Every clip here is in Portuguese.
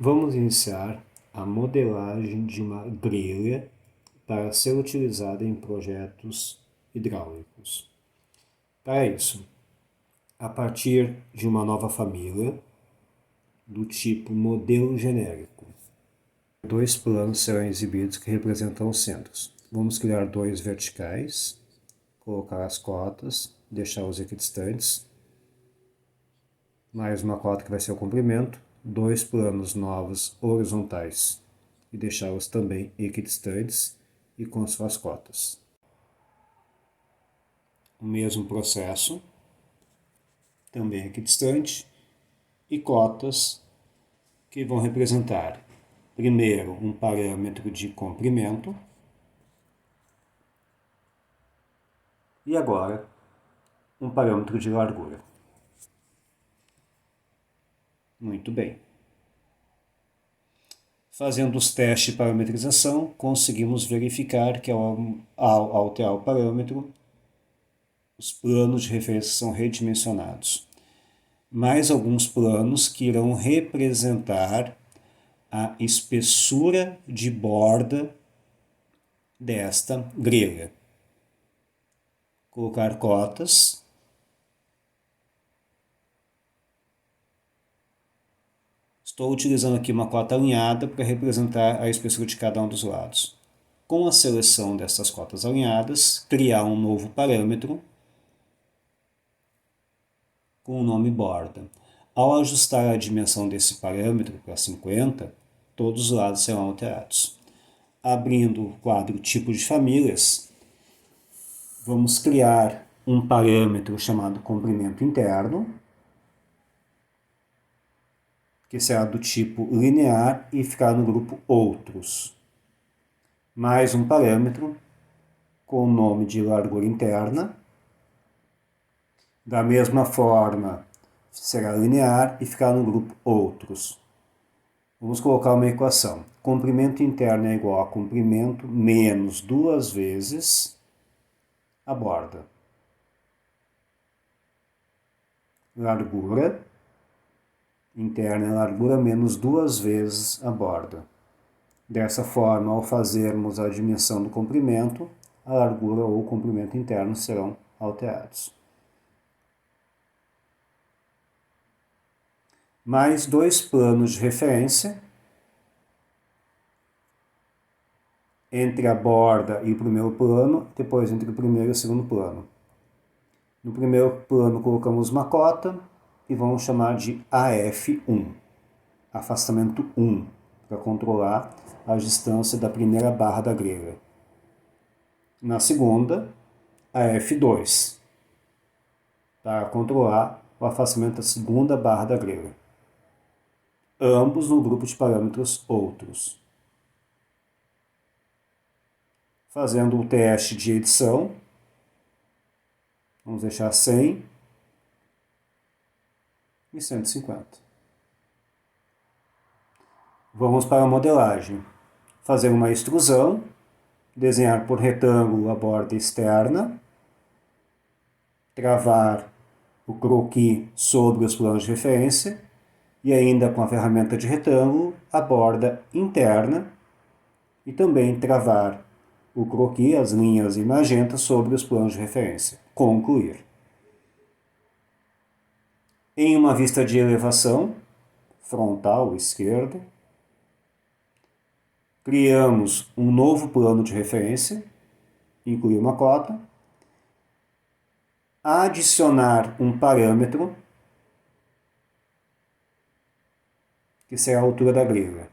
Vamos iniciar a modelagem de uma grelha para ser utilizada em projetos hidráulicos. Para isso, a partir de uma nova família do tipo modelo genérico, dois planos serão exibidos que representam os centros. Vamos criar dois verticais, colocar as cotas, deixar os equidistantes, mais uma cota que vai ser o comprimento, dois planos novos horizontais e deixá-los também equidistantes e com suas cotas. O mesmo processo, também equidistante, e cotas que vão representar, primeiro, um parâmetro de comprimento e agora um parâmetro de largura. Muito bem. Fazendo os testes de parametrização, conseguimos verificar que ao alterar o parâmetro, os planos de referência são redimensionados. Mais alguns planos que irão representar a espessura de borda desta grelha. Colocar cotas. Estou utilizando aqui uma cota alinhada para representar a espessura de cada um dos lados. Com a seleção dessas cotas alinhadas, criar um novo parâmetro com o nome borda. Ao ajustar a dimensão desse parâmetro para 50, todos os lados serão alterados. Abrindo o quadro tipo de famílias, vamos criar um parâmetro chamado comprimento interno, que será do tipo linear e ficará no grupo outros. Mais um parâmetro com o nome de largura interna. Da mesma forma, será linear e ficará no grupo outros. Vamos colocar uma equação. Comprimento interno é igual a comprimento menos duas vezes a borda. Largura interna é largura menos duas vezes a borda. Dessa forma, ao fazermos a dimensão do comprimento, a largura ou o comprimento interno serão alterados. Mais dois planos de referência entre a borda e o primeiro plano, depois entre o primeiro e o segundo plano. No primeiro plano colocamos uma cota e vamos chamar de AF1, afastamento 1, para controlar a distância da primeira barra da grelha. Na segunda, AF2, para controlar o afastamento da segunda barra da grelha. Ambos no grupo de parâmetros outros. Fazendo o teste de edição, vamos deixar 100 e 150. Vamos para a modelagem. Fazer uma extrusão, desenhar por retângulo a borda externa, travar o croquis sobre os planos de referência e ainda com a ferramenta de retângulo a borda interna e também travar o croquis, as linhas em magenta, sobre os planos de referência. Concluir. Em uma vista de elevação, frontal esquerda, criamos um novo plano de referência, incluir uma cota, adicionar um parâmetro, que será a altura da grelha,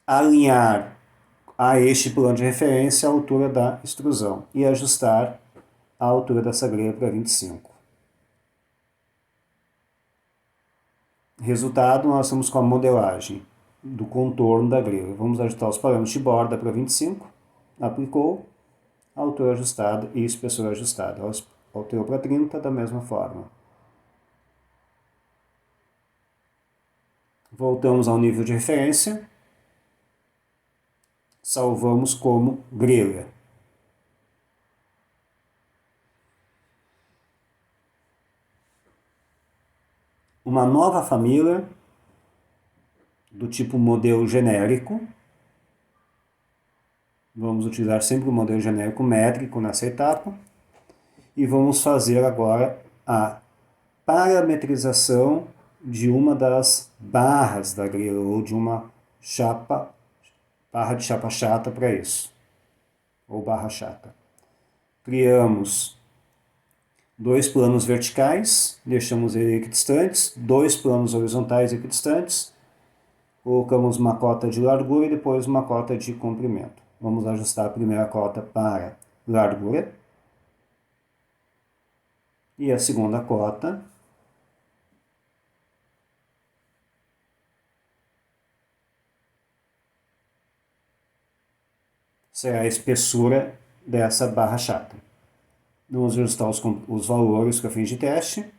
alinhar a este plano de referência a altura da extrusão e ajustar a altura dessa grelha para 25. Resultado, nós estamos com a modelagem do contorno da grelha. Vamos ajustar os parâmetros de borda para 25, aplicou, altura ajustada e espessura ajustada. Alterou para 30 da mesma forma. Voltamos ao nível de referência, salvamos como grelha. Uma nova família do tipo modelo genérico. Vamos utilizar sempre o modelo genérico métrico nessa etapa. E vamos fazer agora a parametrização de uma das barras da grelha, ou de uma barra de chapa chata para isso, ou barra chata. Criamos dois planos verticais, deixamos ele equidistantes, dois planos horizontais equidistantes, colocamos uma cota de largura e depois uma cota de comprimento. Vamos ajustar a primeira cota para largura e a segunda cota será a espessura dessa barra chata. Vamos ajustar os valores para fins de teste.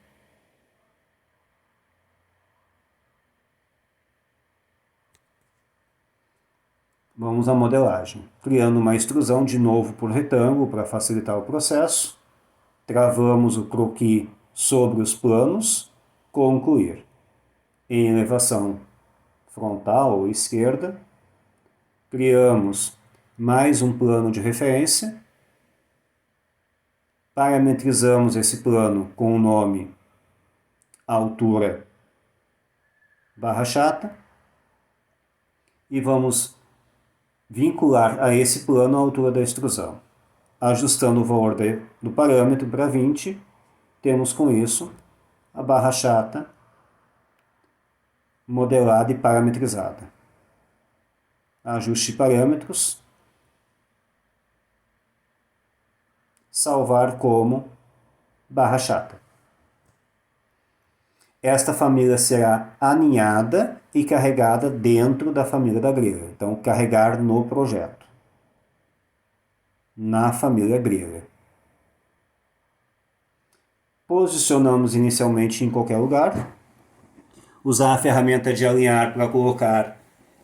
Vamos à modelagem. Criando uma extrusão de novo por retângulo para facilitar o processo. Travamos o croquis sobre os planos. Concluir. Em elevação frontal ou esquerda, criamos mais um plano de referência. Parametrizamos esse plano com o nome altura barra chata e vamos vincular a esse plano a altura da extrusão. Ajustando o valor do parâmetro para 20, temos com isso a barra chata modelada e parametrizada. Ajuste parâmetros. Salvar como barra chata. Esta família será aninhada e carregada dentro da família da grelha. Então, carregar no projeto. Na família grelha. Posicionamos inicialmente em qualquer lugar. Usar a ferramenta de alinhar para colocar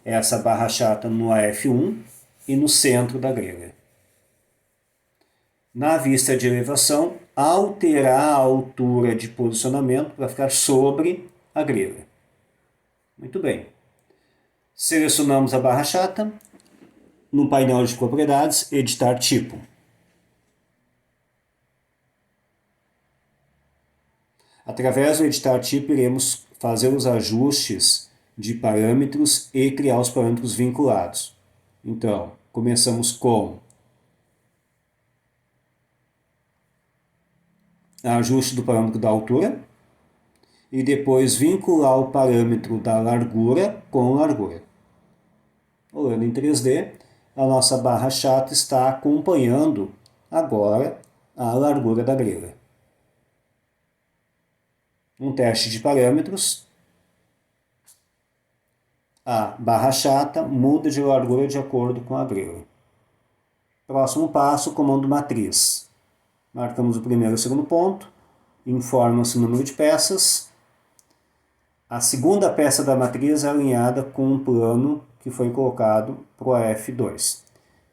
essa barra chata no AF1 e no centro da grelha. Na vista de elevação, alterar a altura de posicionamento para ficar sobre a grelha. Muito bem. Selecionamos a barra chata. No painel de propriedades, editar tipo. Através do editar tipo, iremos fazer os ajustes de parâmetros e criar os parâmetros vinculados. Então, começamos com ajuste do parâmetro da altura e depois vincular o parâmetro da largura com largura. Olhando em 3D, a nossa barra chata está acompanhando agora a largura da grelha. Um teste de parâmetros. A barra chata muda de largura de acordo com a grelha. Próximo passo, comando matriz. Marcamos o primeiro e o segundo ponto. Informa-se o número de peças. A segunda peça da matriz é alinhada com um plano que foi colocado para o F2.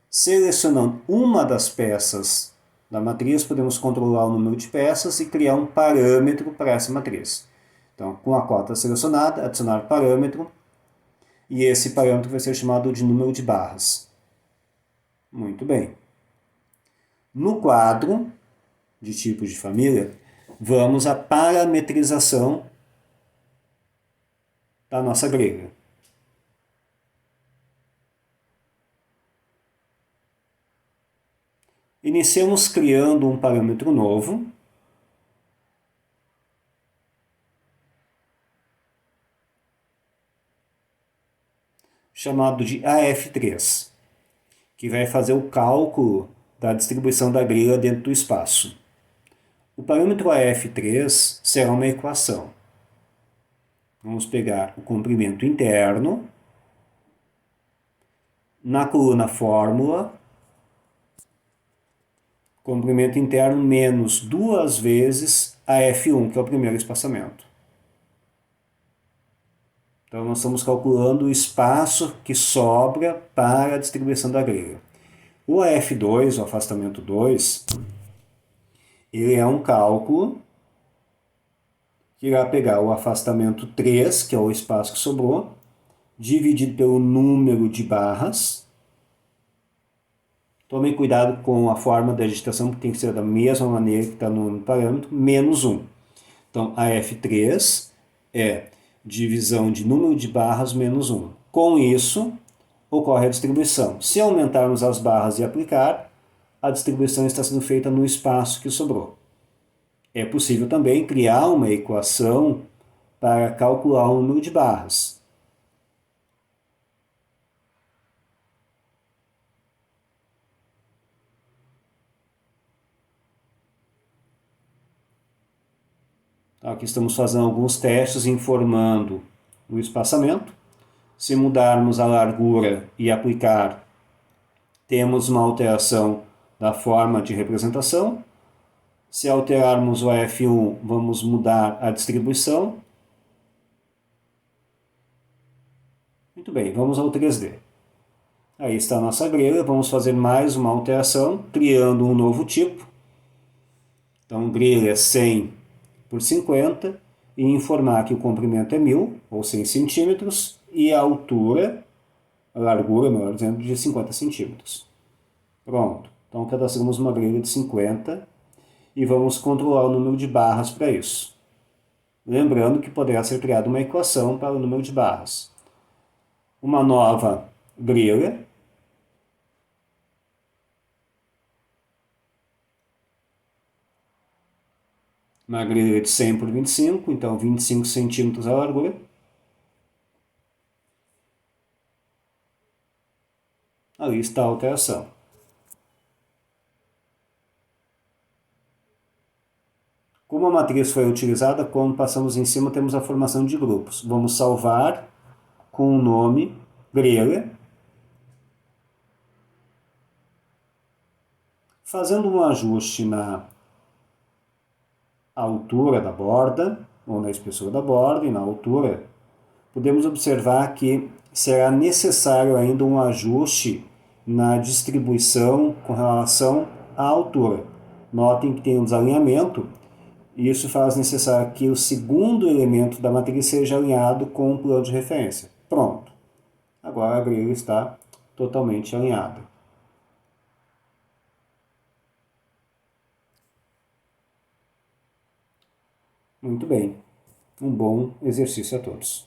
Selecionando uma das peças da matriz, podemos controlar o número de peças e criar um parâmetro para essa matriz. Então, com a cota selecionada, adicionar parâmetro, e esse parâmetro vai ser chamado de número de barras. Muito bem. No quadro de tipos de família, vamos à parametrização da nossa grelha. Iniciamos criando um parâmetro novo. Chamado de AF3, que vai fazer o cálculo da distribuição da grelha dentro do espaço. O parâmetro AF3 será uma equação. Vamos pegar o comprimento interno, na coluna fórmula, comprimento interno menos 2 vezes a F1, que é o primeiro espaçamento. Então, nós estamos calculando o espaço que sobra para a distribuição da grelha. O AF2, o afastamento 2, ele é um cálculo que irá pegar o afastamento 3, que é o espaço que sobrou, dividido pelo número de barras. Tomem cuidado com a forma da digitação, porque tem que ser da mesma maneira que está no parâmetro, menos 1. Então, a F3 é divisão de número de barras menos 1. Com isso, ocorre a distribuição. Se aumentarmos as barras e aplicar, a distribuição está sendo feita no espaço que sobrou. É possível também criar uma equação para calcular o número de barras. Então, aqui estamos fazendo alguns testes informando o espaçamento. Se mudarmos a largura e aplicar, temos uma alteração da forma de representação. Se alterarmos o F1, vamos mudar a distribuição. Muito bem, vamos ao 3D. Aí está a nossa grelha, vamos fazer mais uma alteração, criando um novo tipo. Então, grelha 100 por 50, e informar que o comprimento é 1000, ou 100 centímetros, e a altura, a largura, melhor dizendo, de 50 centímetros. Pronto. Então, cadastramos uma grelha de 50 e vamos controlar o número de barras para isso. Lembrando que poderá ser criada uma equação para o número de barras. Uma nova grelha. Uma grelha de 100 por 25, então 25 centímetros a largura. Ali está a alteração. Como a matriz foi utilizada, quando passamos em cima temos a formação de grupos. Vamos salvar com o nome grelha. Fazendo um ajuste na altura da borda, ou na espessura da borda e na altura, podemos observar que será necessário ainda um ajuste na distribuição com relação à altura. Notem que tem um desalinhamento, e isso faz necessário que o segundo elemento da matriz seja alinhado com o plano de referência. Pronto. Agora a grelha está totalmente alinhada. Muito bem. Um bom exercício a todos.